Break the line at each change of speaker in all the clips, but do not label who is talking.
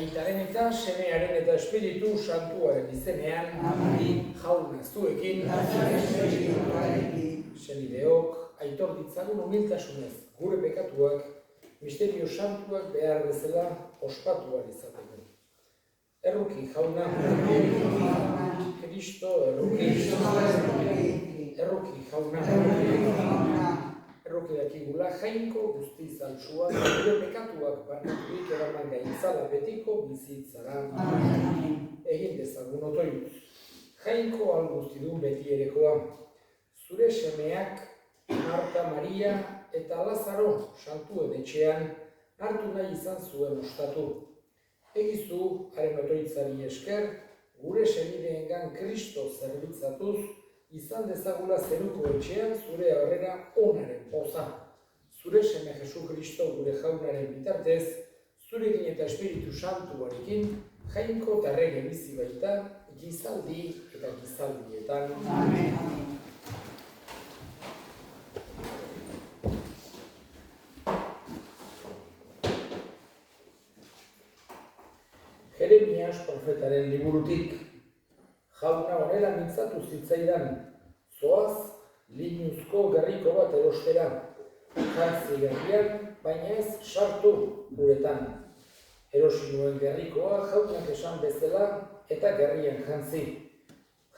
Aitaren eta Semearen eta Espiritu Santuaren izenean, jauna zuekin, senideok, aitor ditzagun humiltasunez, gure pekatuak, misterio santuak behar bezala ospatuan izateko. Erruki jauna, Kristo erruki jauna, erruki dakigula jainko guztiz altsua, gure pekatuak barnaturik eraman gaitzala betiko bizitzara. Egin dezagun otoiuz. Jainko alguztidun beti erekoa. Zure semeak, Marta, Maria eta Lazaro santuen etxean hartu nahi izan zuen ostatu. Egizu, haren otoitzari esker, gure senideengan Kristo zerbitzatuz, izan dezagula zeruko etxean zure aurrera onaren poza. Zure seme Jesu Kristo gure jaunaren bitartez, zurekin eta Espiritu Santuarekin, jainko eta errege bizi baita, gizaldi eta gizaldietan. Amen. Jeremias profetaren liburutik, jauna honela mintzatu zitzaidan, zoaz, linuzko gerriko bat erostera, jantzi gerrian, baina ez sartu guretan. Erosi nuen gerrikoa jaunak esan bezala eta gerrian jantzi.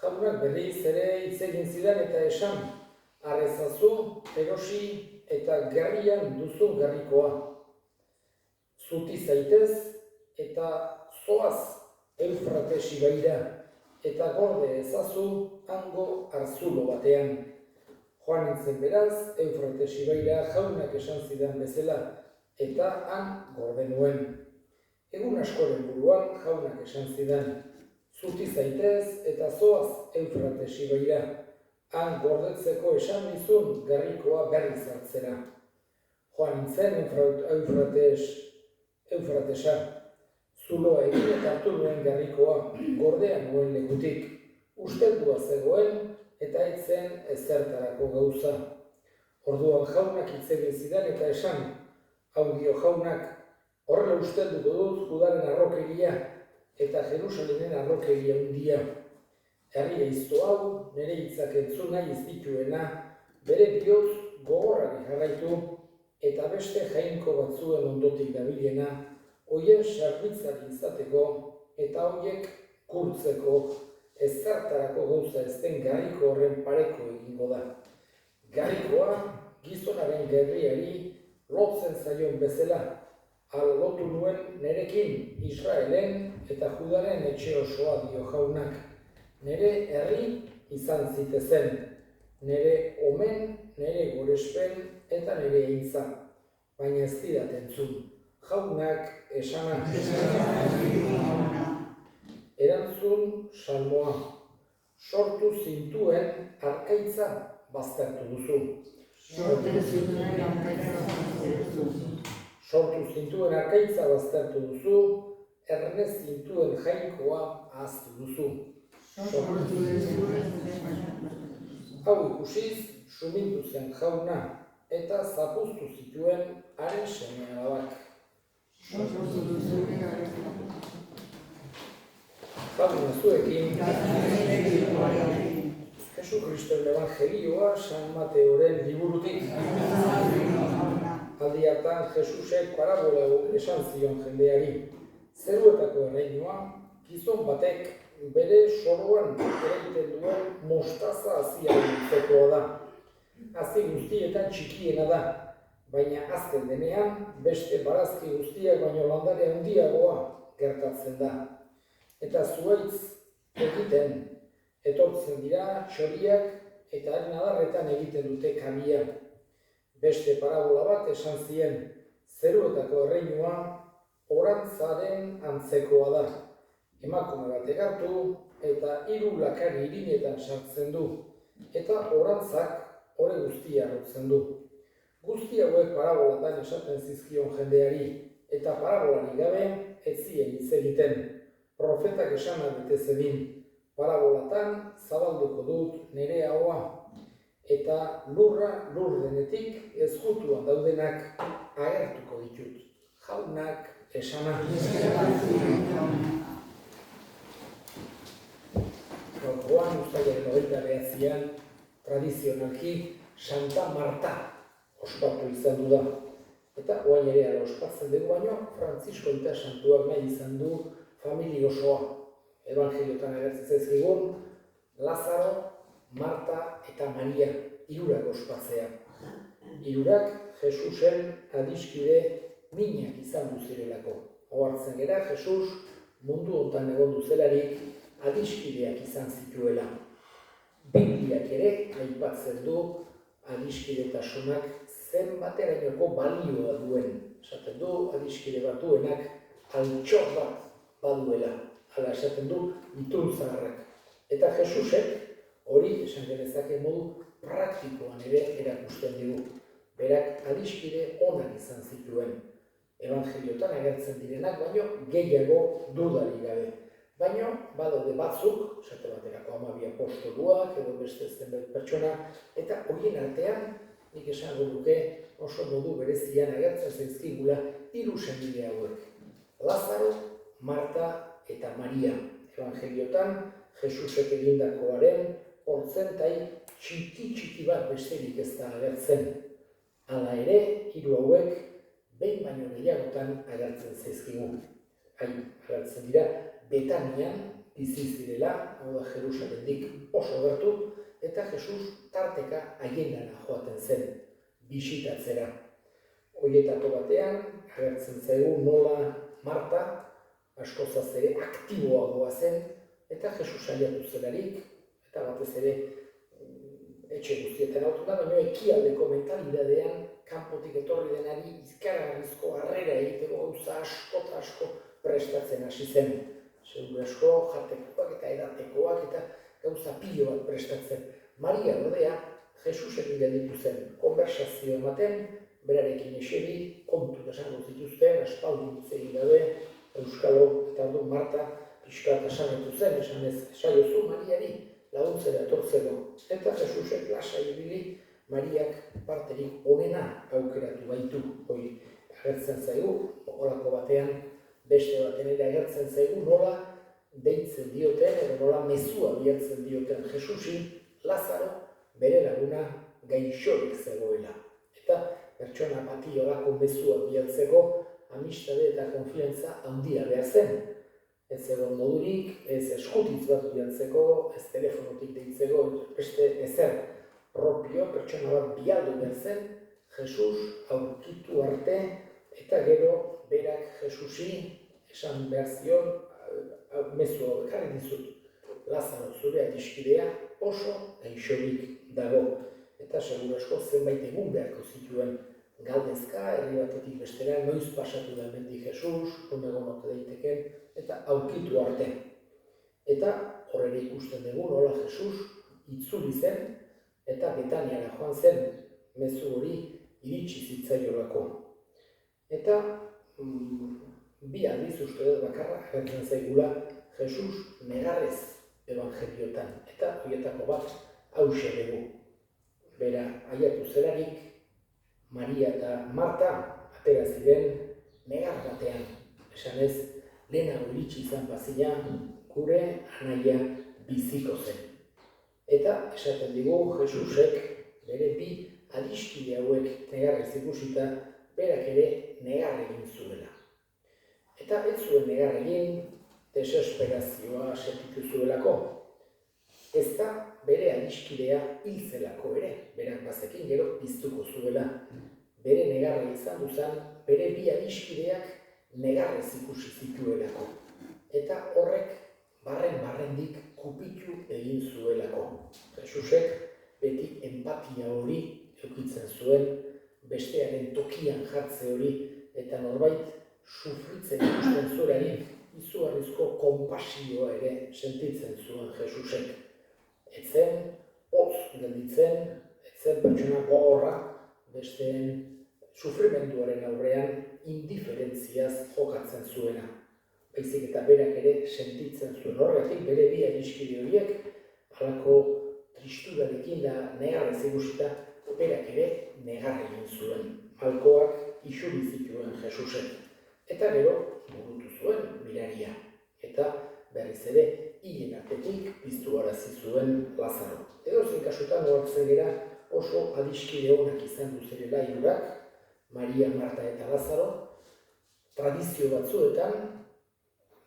Jaunak berriz ere hitz egin zidan eta esan, arrezazu, erosi eta gerrian duzu gerrikoa. Zuti zaitez eta zoaz Eufrates ibaira eta gorde ezazu hango arzulo batean. Joan nintzen beraz, Eufrates ibaira jaunak esan zidan bezala eta han gorde nuen. Egun askoren buruan jaunak esan zidan, zuti zaitez eta zoaz Eufrates ibaira, han gordetzeko esan nizun gerrikoa berriz hartzera. Joan nintzen Eufratesa, zuloa egin eta hartu nuen gerrikoa, gordean nuen lekutik, usteldua zegoen eta etzen ezertarako gauza. Orduan jaunak hitz egin zidan eta esan, hau dio jaunak, horrela ustelduko dut Judaren arrokeria eta Jerusalenen arrokeria hundia. Herri gaizto hau, nire hitzak entzun nahi ez dituena, bere bihotz gogorrari jarraitu eta beste jainko batzuen ondotik dabilena, hoien sarbitzari izateko eta hoiek kurtzeko ezertarako gauza ez den garriko horren pareko egingo da. Garrikoa gizonaren gerriari lotzen zaion bezala, lotu nuen nerekin Israelen eta Judaren etxe osoa dio jaunak. Nere herri izan zitezen, nere omen, nere gorespen eta nere eintza, baina ez didat entzun. Jaunak esana. Erantzun salmoa. Sortu zintuen arkaitza baztertu duzu. Sortu zintuen arkaitza baztertu duzu, ernez zintuen jainkoa ahaztu duzu. Hau ikusiz, sumindu zen jauna eta zapuztu zituen haren seme alabak. Jauna zuekin, Jesu Kristoren Evangelioa San Mateoren liburutik. Aldi hartan Jesusek parabola esan zion jendeari. Zeruetako erreinua, gizon batek bere soroan egiten duen mostaza haziaren antzekoa da. Hazi guztietan txikiena da, baina azten denean beste barazki guztiak baino landare handiagoa gertatzen da. Eta zuhaitz egiten etortzen dira txoriak eta haren adarretan egiten dute kabia. Beste parabola bat esan zien, zeruetako erreinua orantzaren antzekoa da. Emakume bat egartu eta 3 lakari irinetan sartzen du, eta orantzak ore guztia harrotzen du. Guzti hauek parabolatan esaten zizkion jendeari, eta parabolarik gabe ez zien hitz egiten. Profetak esana bete zedin, parabolatan zabalduko dut nire ahoa, eta lurra lur denetik ezkutuan daudenak agertuko ditut. Jaunak esana. Gaurkoan, uztailaren 29an, tradizionalki Santa Marta ospatu izan du da. Eta orain ere ala ospatzen dugu baino, Frantziskoita santuak nahi izan du familia osoa. Evangeliotan agertzen zaizkigun, Lazaro, Marta eta Maria hirurak ospatzea. Hirurak Jesusen adiskide minak izan du zirelako. Ohartzen gera, Jesus mundu hontan egon zelarik adiskideak izan zituela. Bibliak ere aipatzen du adiskidetasunak zenbaterainoko balioa duen. Esaten du adiskide bat duenak altxor bat baduela. Hala esaten du iturtzaharrak. Eta Jesusek hori esan genezake modu praktikoan ere erakusten digu. Berak adiskide onak izan zituen. Evangeliotan agertzen direnak, baino gehiago dudarik gabe. Baina, badaude batzuk, esate baterako 12 apostoluak, edo beste zenbait pertsona, eta horien artean, nik esango duke oso modu berezian agertzen zaizkigula 3 senide hauek. Lazaro, Marta eta Maria. Evangeliotan, Jesusek egindakoaren portzentai txiki bat besterik ez da agertzen. Hala ere, 3 hauek behin baino gehiagotan agertzen zaizkigu. Agertzen dira, Betanian bizi zirela, hau da Jerusalendik oso gertu, eta Jesus tarteka haiengana joaten zen, bisitatzera. Horietako batean, agertzen zaigu nola Marta, askozaz ere aktiboagoa zen, eta Jesus saiatu zelarik, eta batez ere etxe guztietan autu da, baina ekialdeko mentalidadean kanpotik etorri denari izkaragarrizko harrera egiteko gauza asko prestatzen hasi zen. Seguru asko, jatekoak eta edatekoak eta gauza pilo bat prestatzen. Maria ordea, Jesusekin gelditu zen, konversazio ematen, berarekin eseri, kontu esango zituzten, aspaldi hitz egin gabe, Euskalo eta du Marta pixkat esanetu zen, esanez, saiozu Mariari laguntzera etortzeko. Eta Jesusek lasai ibili, Mariak parterik onena aukeratu baitu. Hoi agertzen zaigu, horako batean, beste baten ere agertzen zaigu nola deitzen dioten, edo nola mezua bihartzen dioten Jesusi, Lazaro bere laguna gaixorik zegoela. Eta pertsona bati horako mezua bihartzeko amistade eta konfiantza handia behar zen. Ez egon modurik, ez eskutitz bat bihartzeko, ez telefonotik deitzeko, beste ezer propio, pertsona bat bialdu behar zen, Jesus aurkitu arte, eta gero berak Jesusi esan behar zion, mezua bekarri dizut, Lazaro zure adiskidea oso gaixorik dago. Eta seguru asko zenbait egun beharko zituen galdezka, herri batetik bestera, noiz pasatu da hemendik Jesus, non egon ote daiteken, eta aurkitu arte. Eta horrela ikusten dugu nola Jesus itzuli zen, eta Betaniara joan zen, mezu hori iritsi zitzaiolako. Eta bi aldiz uste dut bakarra agertzen zaigula Jesus negarrez evangeliotan. Eta horietako bat hauxe dugu. Bera aiatu zelarik, Maria eta Marta atera ziren negar batean. Esanez, lehenago iritsi izan bazina gure anaia biziko zen. Eta esaten digu Jesusek bere bi adiskide hauek negarrez ikusita berak ere negar egin zuela. Eta ez zuen negar egin desesperazioa sentitu zuelako. Ez da bere adiskidea hil zelako ere, berak bazekin gero piztuko zuela. Bere negarra izan duzan, bere bi adiskideak negarrez ikusi zituelako. Eta horrek barrendik kupitu egin zuelako. Jesusek beti empatia hori eukitzen zuen, bestearen tokian jartze hori, eta norbait sufritzen ikusten zuelarik, izugarrizko konpasioa ere sentitzen zuen Jesusek. Etzen hotz gelditzen, etzen pertsona gogorra, besteen sufrimenduaren aurrean indiferentziaz jokatzen zuena. Baizik eta berak ere sentitzen zuen horregatik bere bi adiskide horiek, halako tristurarekin da negarrez ikusita, berak ere negar egin zuen. Malkoak isuri zituen Jesusek. Eta gero, burutu zuen miraria. Eta berriz ere, hilen artetik piztuarazi zuen Lazaro. Edozein kasutan ohartzen gera oso adiskide onak izan duzerela hirurak, Maria, Marta eta Lazaro, tradizio batzuetan,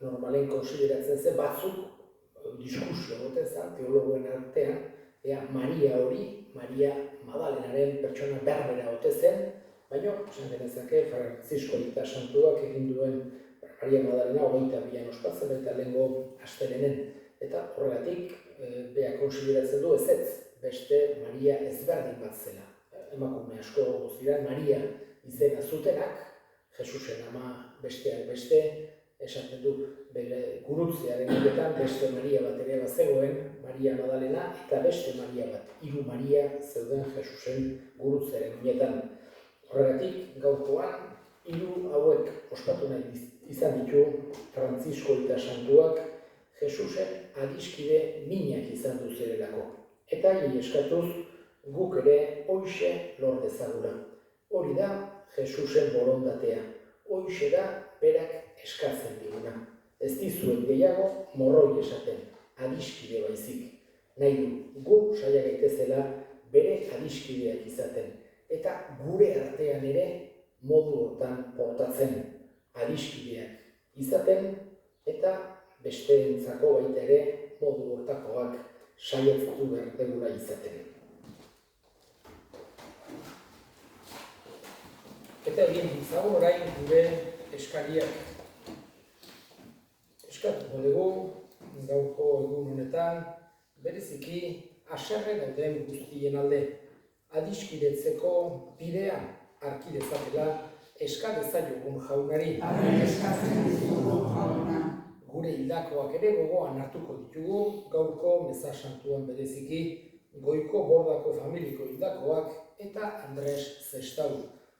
normalen konsideratzen zen batzuk, diskusio egoten zen, teologoen artean, Maria hori, Maria Madalenaren pertsona berbera ote zen, baina, esan genezake, Frantzisko eta Santuak egin duen Maria Madalena 22an ospatzen eta lehengo astelenen. Eta horregatik, beha konsideratzen du ezetz, beste Maria ezberdin bat zela. Emakume asko ziren Maria izena zutenak, Jesusen ama besteak beste, esaten du bere gurutzearen egetan beste Maria bat ere bat zegoen, Maria Madalena, eta beste Maria bat, hiru Maria zeuden Jesusen gurutzearen unetan. Horregatik, gaurkoan, hiru hauek ospatu nahi izan ditu Frantzisko eta Santuak Jesusen adiskide minak izan duzerelako. Eta eskatuz guk ere hoixe lor dezagula. Hori da Jesusen borondatea. Hoixe da berak eskatzen diguna. Ez dizuet gehiago morroi esaten, adiskide baizik. Nahi du, gu saia gaitezela bere adiskideak izaten. Eta gure artean ere modu hortan portatzen adiskideak izaten eta besteentzako baita ere modu hortakoak saiatzatu behar degula izaten. Eta egin ditzagun orain gure eskariak. Eskatuko dugu, gaurko egun honetan, bereziki haserre dauden guztien alde. Adiskidetzeko bidea harki dezatela eska dezaiogun jaunari. Gure hildakoak ere gogoan hartuko ditugu, gaurko meza santuan bereziki, Goiko Bordako familiko hildakoak eta Andres Zestau.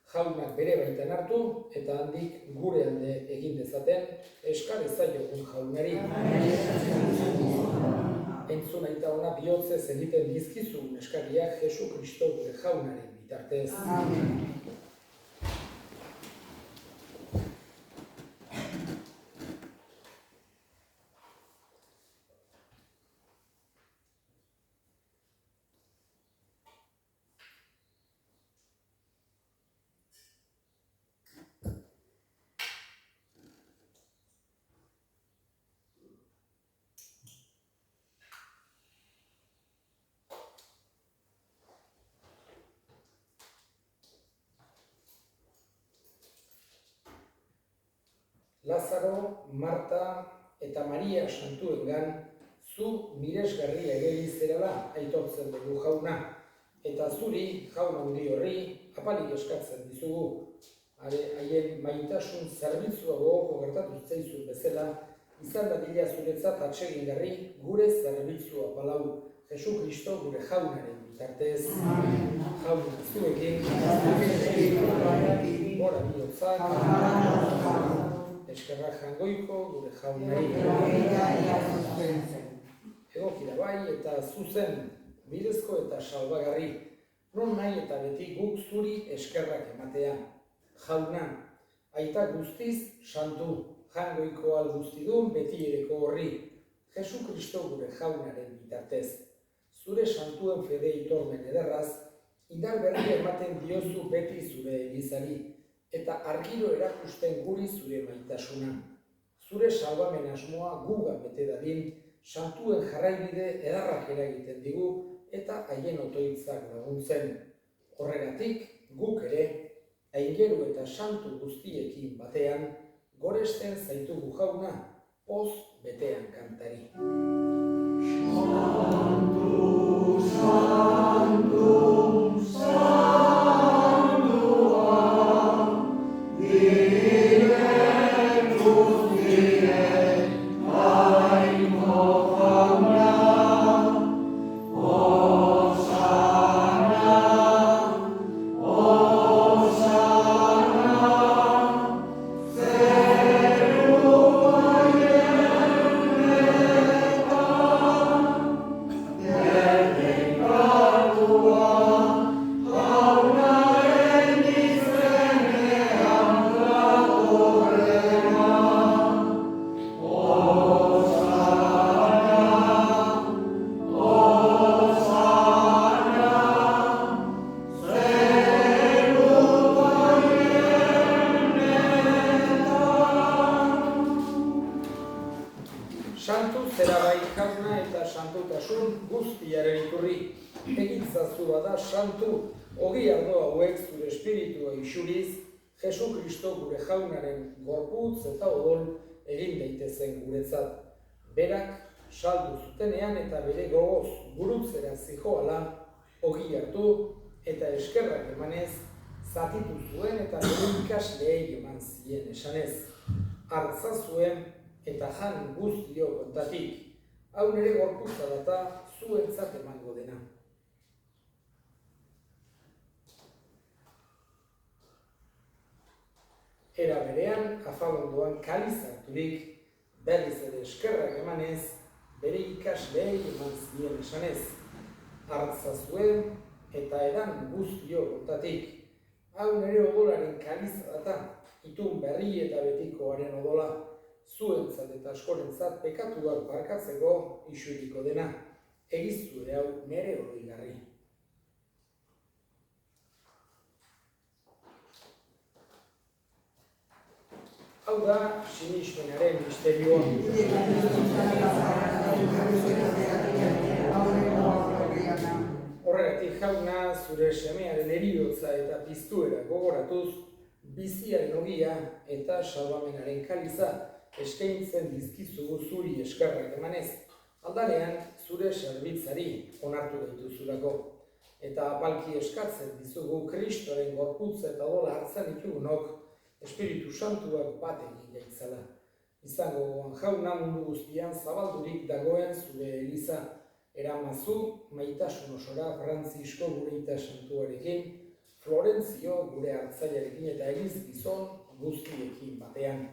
Jaunak bere baitan hartu eta handik gure alde egin dezaten eska dezaiogun jaunari. Entzun aita ona bihotzez egiten dizkizun eskariak Jesu Kristo gure jaunaren bitartez. Amen. Lazaro, Marta eta Maria santuengan zu miresgarria egeli zerala aitortzen dugu jauna. Eta zuri, jaun handi horri, apalik eskatzen dizugu. Haien maitasun zerbitzua gogoko gertatu zaizu bezala, izan dadila zuretzat atsegingarri gure zerbitzua palau Jesu Kristo gure jaunaren bitartez. Jauna zuekin, gora bihotzak, eskerrak jangoiko gure jaunari. Egokira bai eta zuzen, bidezko eta salbagarri, non nahi eta beti guk zuri eskerrak ematea. Jauna, aita guztiz santu, jangoiko guztidun beti ereko horri, Jesu Kristo gure jaunaren bitartez. Zure santuen fede itormen ederraz, indar berri ematen diozu beti zure elizari, eta argiro erakusten guri zure maitasuna. Zure salbamen asmoa gugan bete dadin, santuen jarraibide edarrak eragiten digu eta haien otoitzak laguntzen. Horregatik, guk ere, aingeru eta santu guztiekin batean, goresten zaitugu jauna, poz betean kantari. Santu, santu, Santu zera bai jauna eta santutasun guztiaren iturri. Egitzazu bada santu, ogi ardo hauek zure espiritua isuriz, Jesu Kristo gure jaunaren gorputz eta odol egin daitezen guretzat. Berak saldu zutenean eta bere gogoz gurutzera zijoala, ogi hartu eta eskerrak emanez, zatitu zuen eta bere ikasleei eman zien esanez. Hartza zuen eta jan guztio kontatik, hau nire gorputza data zuentzat emango dena. Era berean, afalondoan kaliz harturik, berriz ere eskerrak emanez, bere ikasleei eman zien esanez. Hartza zuen eta edan guztio kontatik, hau nire odolaren kaliza data, itun berri eta betikoaren odola, zuentzat eta askorentzat pekatuak barkatzeko isuriko dena, egiztu ere hau nire oroigarri. Hau da, sinismenaren misterioa. Horregatik jauna, zure semearen heriotza eta piztuera gogoratuz, biziaren ogia eta salbamenaren kaliza eskaintzen dizkizugu zuri eskerrak emanez, aldarean zure zerbitzari onartu gaituzulako. Eta apalki eskatzen dizugu Kristoren gorputza eta odola hartzen ditugunok, Espiritu Santuak bat egin gaitzala. Izango jauna mundu guztian zabaldurik dagoen zure eliza, eramazu maitasun osora Frantzisko gure ita santuarekin, Florentzio gure hartzailearekin eta eliz gizon guztiekin batean.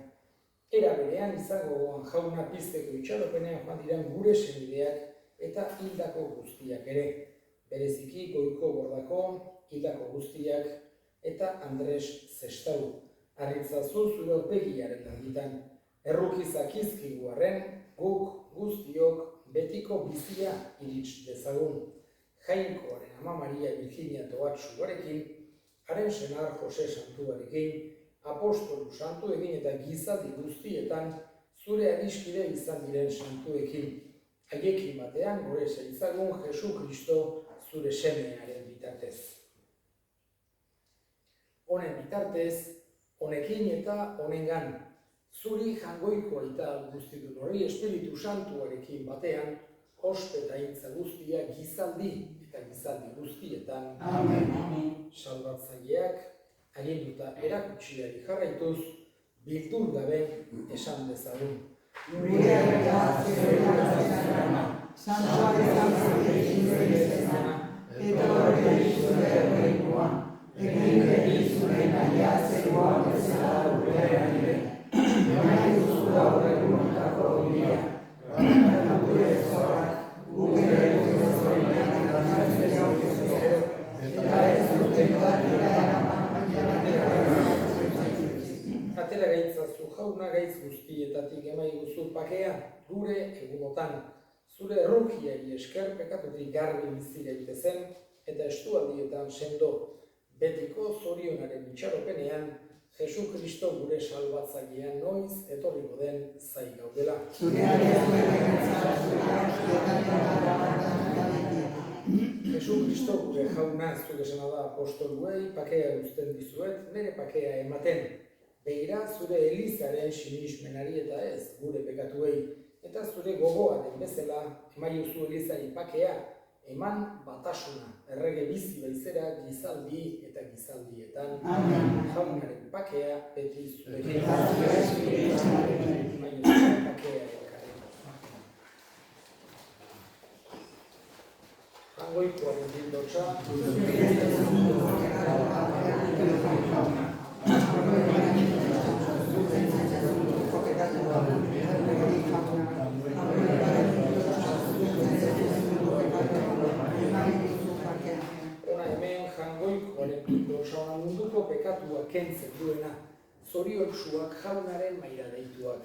Era berean izango jauna pizteko itxaropenean joan diren gure senideak eta hildako guztiak ere. Bereziki Goiko Bordako hildako guztiak eta Andres Zestau. Arritzazu zure aurpegiaren argitan, errukizak izkigu arren, guk guztiok betiko bizia irits dezagun. Jainkoaren ama Maria Virginia Toatsuarekin, haren senar Jose Santuarekin, apostolu santu egin eta gizaldi guztietan, zure adiskide izan diren santuekin. Haiekin batean gore zaitzagun Jesu Kristo zure semearen bitartez. Honen bitartez, honekin eta honengan, zuri jangoiko eta guztitun hori Espiritu Santuarekin batean, ospe eta intza guztia gizaldi eta gizaldi guztietan. Amen. Salbatzaileak, aginduta erakutsiari jarraituz, bildur gabe esan dezagun.
Gurea eta zerrela zerrana, santua bezan zerrekin zerrezena, eta horrek zure erreikoan, egin berri zure naia zegoan bezala urrean ere. Nahi duzu aurreguntako bidea, eta gure zorak, gure gure zorinak eta nazio kezero, eta ez duten batera
Atera gaitzazu jauna gaitz guztietatik emaiguzu pakea gure egunotan. Zure errukiari esker pekatutik garbi bizi gaitezen eta estualdietan sendo. Betiko zorionaren itxaropenean, Jesu Kristo gure salbatzailean noiz etorriko den zai gaudela. Jesu Kristo gure jauna zuk esana da apostoluei, pakea uzten dizuet, nire pakea ematen. Begira zure elizaren sinismenari eta ez gure pekatuei, eta zure gogoaren bezala emaiozu elizari pakea, eman batasuna, errege bizi baizera gizaldi eta gizaldietan. Jaunaren pakea beti zurekin. Emaiozu pakea elkarren. Jangoikoaren bildotxa. Ona hemen jangoikoaren bildotxa munduko pekatua kentzen duena, zoriotsuak jaunaren maira deituak.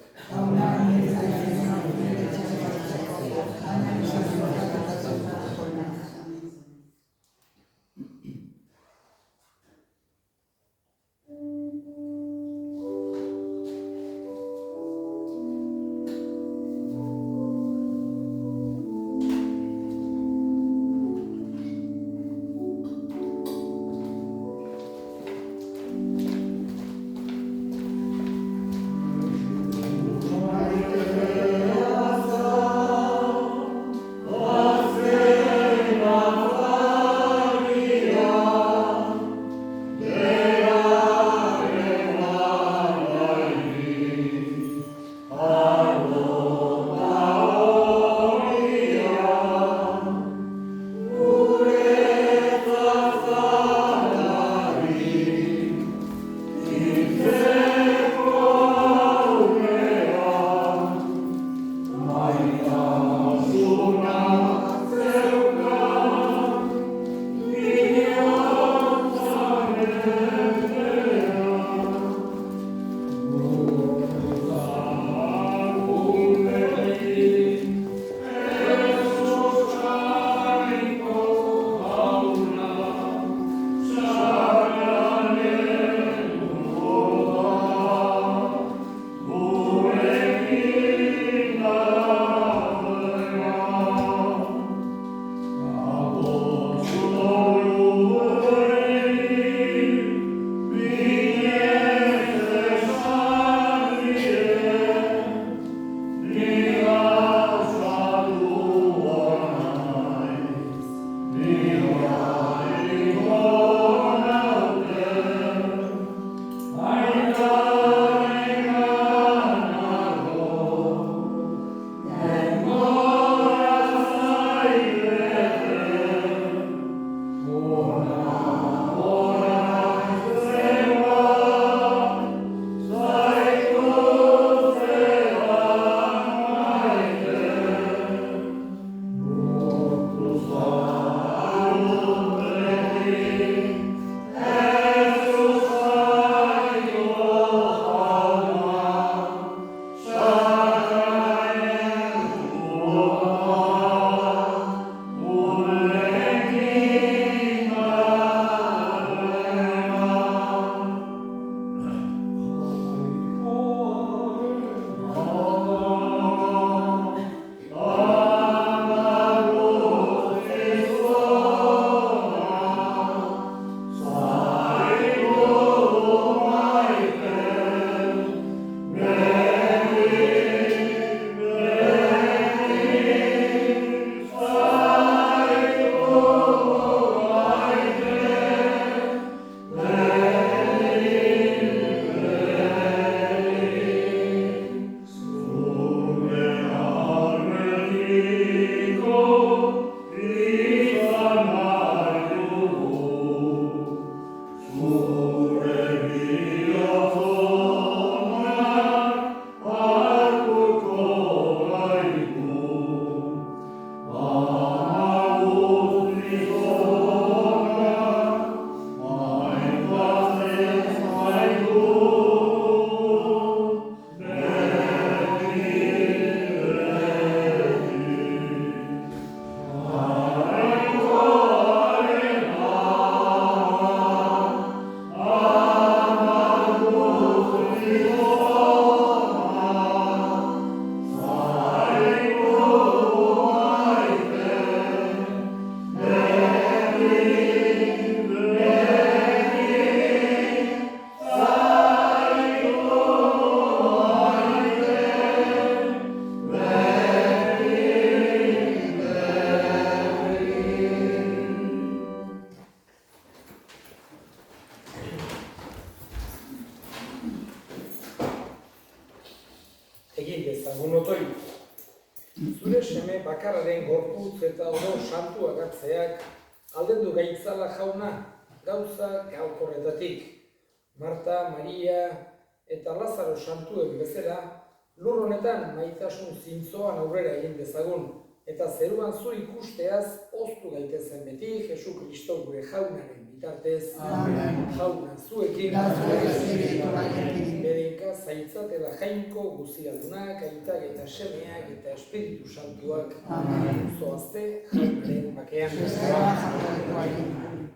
dezagun otoi. Zure seme bakarraren gorputz eta oro santu agatzeak aldendu gaitzala jauna gauza gaukorretatik. Marta, Maria eta Lazaro santuek bezala lur honetan maitasun zintzoan aurrera egin dezagun eta zeruan zu ikusteaz oztu gaitezen beti Jesu Kristo gure jaunaren bitartez.
Amen.
Jauna zuekin berenka zaitzatela jainko guzialdunak, aitak eta semeak eta Espiritu Santuak.
Amen.
Zoazte jaunaren bakean.
Amen.